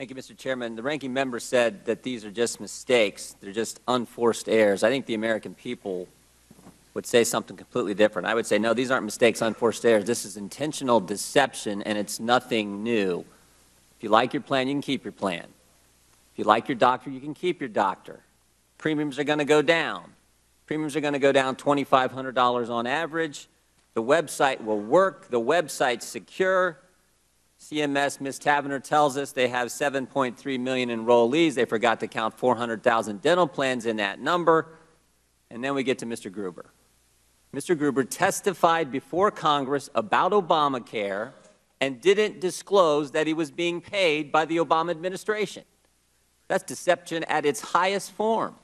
Thank you, Mr. Chairman. The ranking member said that these are just mistakes. They're just unforced errors. I think the American people would say something completely different. I would say, no, these aren't mistakes, unforced errors. This is intentional deception, and it's nothing new. If you like your plan, you can keep your plan. If you like your doctor, you can keep your doctor. Premiums are going to go down. Premiums are going to go down $2,500 on average. The website will work. The website's secure. CMS, Ms. Tavenner tells us they have 7.3 million enrollees. They forgot to count 400,000 dental plans in that number. And then we get to Mr. Gruber. Mr. Gruber testified before Congress about Obamacare and didn't disclose that he was being paid by the Obama administration. That's deception at its highest form.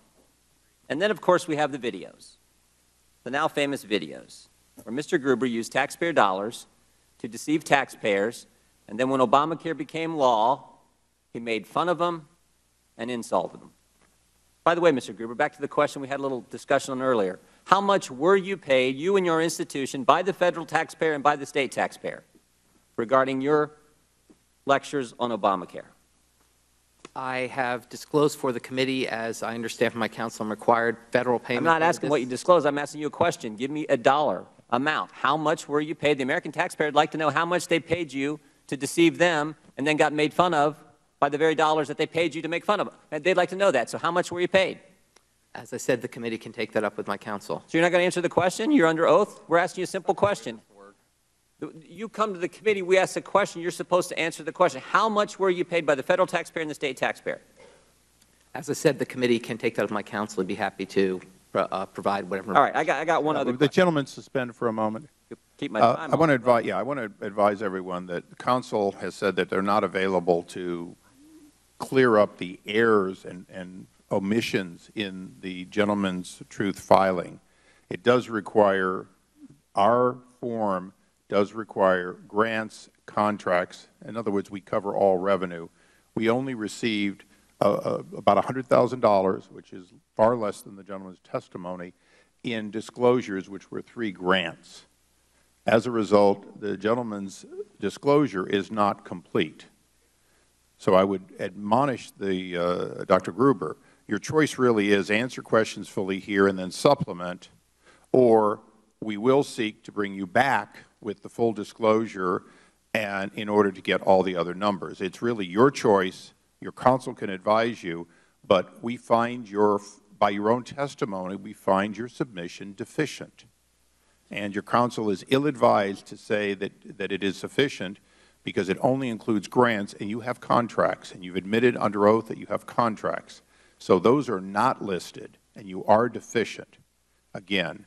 And then, of course, we have the videos, the now famous videos, where Mr. Gruber used taxpayer dollars to deceive taxpayers. And then when Obamacare became law, he made fun of them and insulted them. By the way, Mr. Gruber, back to the question we had a little discussion on earlier. How much were you paid, you and your institution, by the federal taxpayer and by the state taxpayer regarding your lectures on Obamacare? I have disclosed for the committee, as I understand from my counsel, I'm required federal payment. I'm not asking what you disclosed. I'm asking you a question. Give me a dollar amount. How much were you paid? The American taxpayer would like to know how much they paid you to deceive them and then got made fun of by the very dollars that they paid you to make fun of them. And they'd like to know that. So how much were you paid? As I said, the committee can take that up with my counsel. So you're not going to answer the question? You're under oath? We're asking you a simple question. You come to the committee, we ask a question, you're supposed to answer the question. How much were you paid by the federal taxpayer and the state taxpayer? As I said, the committee can take that up with my counsel and be happy to provide whatever. All right, I got one other question. The gentleman suspend for a moment. Keep my time I want to advise everyone that the counsel has said that they're not available to clear up the errors and omissions in the gentleman's truth filing. It does require, our form does require grants, contracts. In other words, we cover all revenue. We only received about $100,000, which is far less than the gentleman's testimony, in disclosures, which were 3 grants. As a result, the gentleman's disclosure is not complete. So I would admonish the Dr. Gruber, your choice really is answer questions fully here and then supplement, or we will seek to bring you back with the full disclosure and in order to get all the other numbers. It's really your choice. Your counsel can advise you, but we find by your own testimony, we find your submission deficient. And your counsel is ill-advised to say that it is sufficient because it only includes grants, and you have contracts, and you've admitted under oath that you have contracts. So those are not listed, and you are deficient. Again,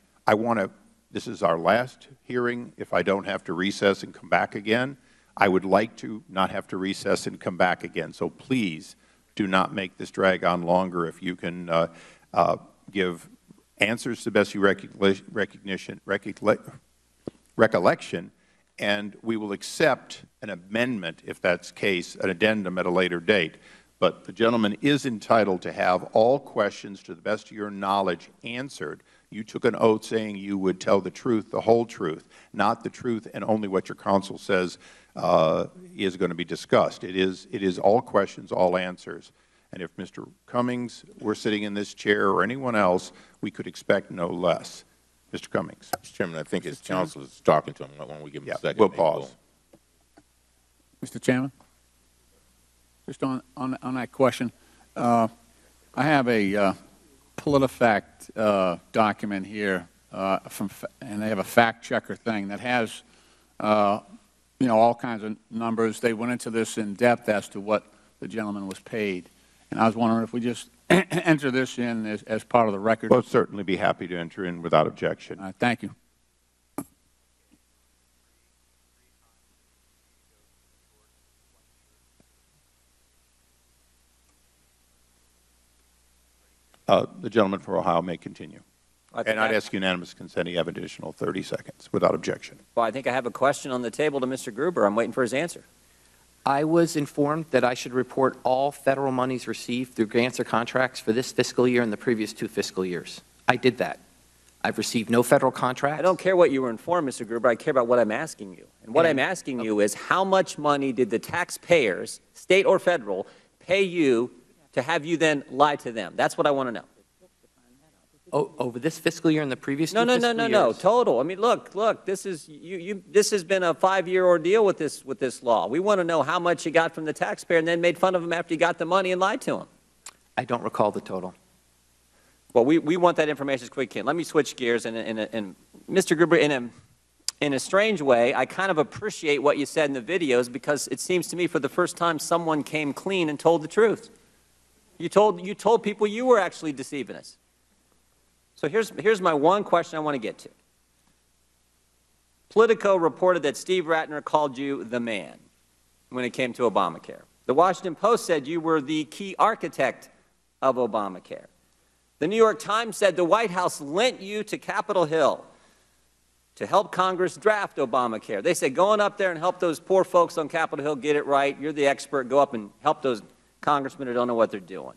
this is our last hearing. If I don't have to recess and come back again, I would like to not have to recess and come back again. So please do not make this drag on longer. If you can give answers to the best of your recollection, and we will accept an amendment, if that's the case, an addendum at a later date. But the gentleman is entitled to have all questions to the best of your knowledge answered. You took an oath saying you would tell the truth, the whole truth, not the truth and only what your counsel says is going to be discussed. It is all questions, all answers. And if Mr. Cummings were sitting in this chair or anyone else, we could expect no less. Mr. Cummings. Mr. Chairman, I think his counsel is talking to him. Why don't we give him a second? We'll pause. Mr. Chairman, just on that question, I have a PolitiFact document here, and they have a fact checker thing that has, all kinds of numbers. They went into this in depth as to what the gentleman was paid. And I was wondering if we just enter this in as part of the record. We'll certainly be happy to enter in without objection. Thank you. The gentleman for Ohio may continue. And I'd ask unanimous consent. You have an additional 30 seconds without objection. Well, I think I have a question on the table to Mr. Gruber. I'm waiting for his answer. I was informed that I should report all federal monies received through grants or contracts for this fiscal year and the previous 2 fiscal years. I did that. I've received no federal contracts. I don't care what you were informed, Mr. Gruber. I care about what I'm asking you. And what I'm asking you is how much money did the taxpayers, state or federal, pay you to have you then lie to them? That's what I want to know. Oh, over this fiscal year and the previous No, two no, fiscal no, years? no, no, total. I mean, look, this is, this has been a 5-year ordeal with this law. We want to know how much you got from the taxpayer and then made fun of him after you got the money and lied to him. I don't recall the total. Well, we want that information as quick as we can. Let me switch gears, and Mr. Gruber, in a strange way, I kind of appreciate what you said in the videos, because it seems to me for the first time someone came clean and told the truth. You told people you were actually deceiving us. So here's my one question I want to get to. Politico reported that Steve Ratner called you the man when it came to Obamacare. The Washington Post said you were the key architect of Obamacare. The New York Times said the White House lent you to Capitol Hill to help Congress draft Obamacare. They said, go on up there and help those poor folks on Capitol Hill get it right. You're the expert. Go up and help those congressmen who don't know what they're doing.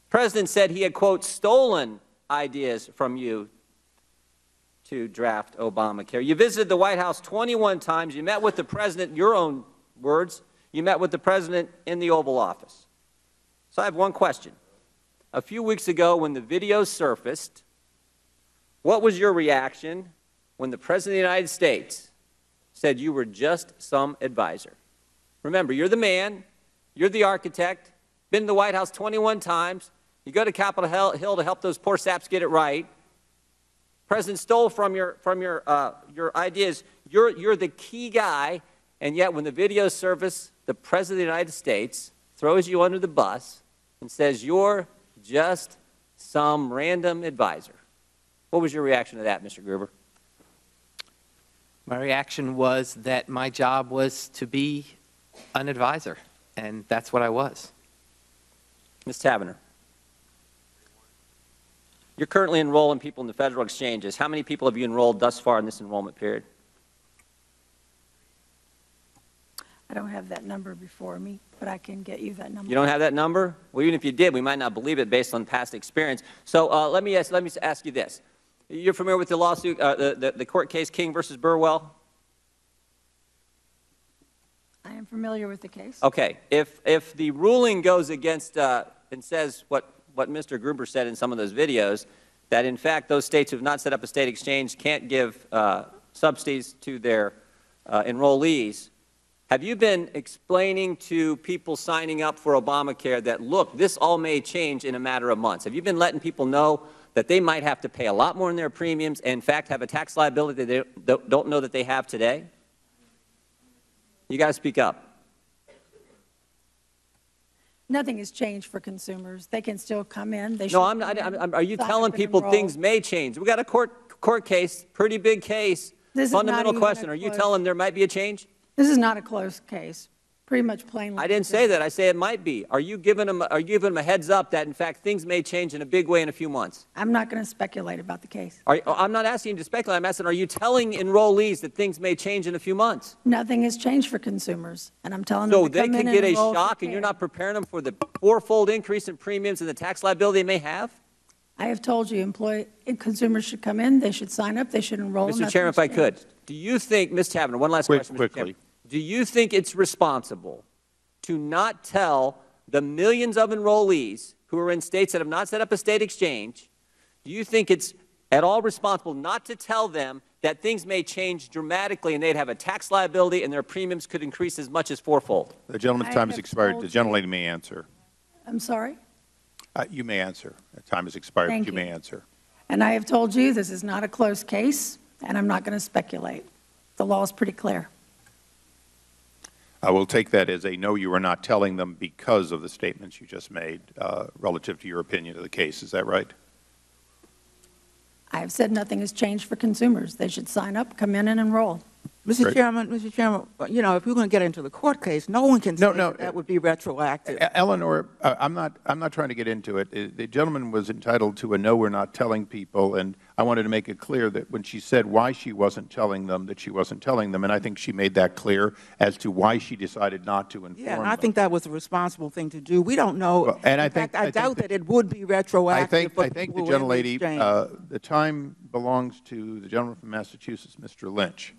The President said he had, quote, stolen ideas from you to draft Obamacare. You visited the White House 21 times. You met with the President, your own words. You met with the President in the Oval Office. So I have one question. A few weeks ago when the videos surfaced, what was your reaction when the President of the United States said you were just some advisor? Remember, you're the man, you're the architect, been to the White House 21 times, you go to Capitol Hill to help those poor saps get it right. President stole from your ideas. You're the key guy, and yet when the videos surface, the President of the United States throws you under the bus and says you're just some random advisor. What was your reaction to that, Mr. Gruber? My reaction was that my job was to be an advisor, and that's what I was. Ms. Tavener, you're currently enrolling people in the federal exchanges. How many people have you enrolled thus far in this enrollment period? I don't have that number before me, but I can get you that number. You don't have that number? Well, even if you did, we might not believe it based on past experience. So let me ask you this. You're familiar with the lawsuit, the court case King versus Burwell? I am familiar with the case. Okay. If the ruling goes against and says what Mr. Gruber said in some of those videos, that in fact those states who have not set up a state exchange can't give subsidies to their enrollees, have you been explaining to people signing up for Obamacare that, look, this all may change in a matter of months? Have you been letting people know that they might have to pay a lot more in their premiums and, in fact, have a tax liability they don't know that they have today? You got to speak up. Nothing has changed for consumers. They can still come in. They No, I'm not. Are you sign telling up and people enroll. things may change? We got a court case, pretty big case, This is not fundamental even question. a Are you close- telling them there might be a change? This is not a close case. Pretty much plainly. I didn't say that. I say it might be. Are you giving them a heads up that, in fact, things may change in a big way in a few months? I'm not going to speculate about the case. I'm not asking you to speculate. I'm asking, are you telling enrollees that things may change in a few months? Nothing has changed for consumers, and I'm telling them So to they come in could and get a enroll for shock and you're care. not preparing them for the fourfold increase in premiums and the tax liability they may have? I have told you, consumers should come in, they should sign up, they should enroll. Mr. nothing's Chairman, if I changed. could, do you think, Ms. Tavener, one last question, Mr. Quickly. Chairman. Do you think it's responsible to not tell the millions of enrollees who are in states that have not set up a state exchange, do you think it's at all responsible not to tell them that things may change dramatically and they'd have a tax liability and their premiums could increase as much as fourfold? The gentleman's I time has have expired. told The you- gentlelady may answer. I'm sorry? You may answer. The time has expired, but Thank you you. may answer. And I have told you, this is not a close case, and I'm not going to speculate. The law is pretty clear. I will take that as a no, you are not telling them because of the statements you just made relative to your opinion of the case. Is that right? I have said nothing has changed for consumers. They should sign up, come in and enroll. Great. Mr. Chairman, you know, if we're going to get into the court case, no one can say that would be retroactive. Eleanor, I'm not trying to get into it. The gentleman was entitled to a no, we're not telling people, and I wanted to make it clear that when she said why she wasn't telling them, that she wasn't telling them, and I think she made that clear as to why she decided not to inform Yeah, and them. I think that was a responsible thing to do. We don't know. Well, and I In fact, think- I think doubt that- that it would be retroactive. I think the gentlelady, the time belongs to the gentleman from Massachusetts, Mr. Lynch.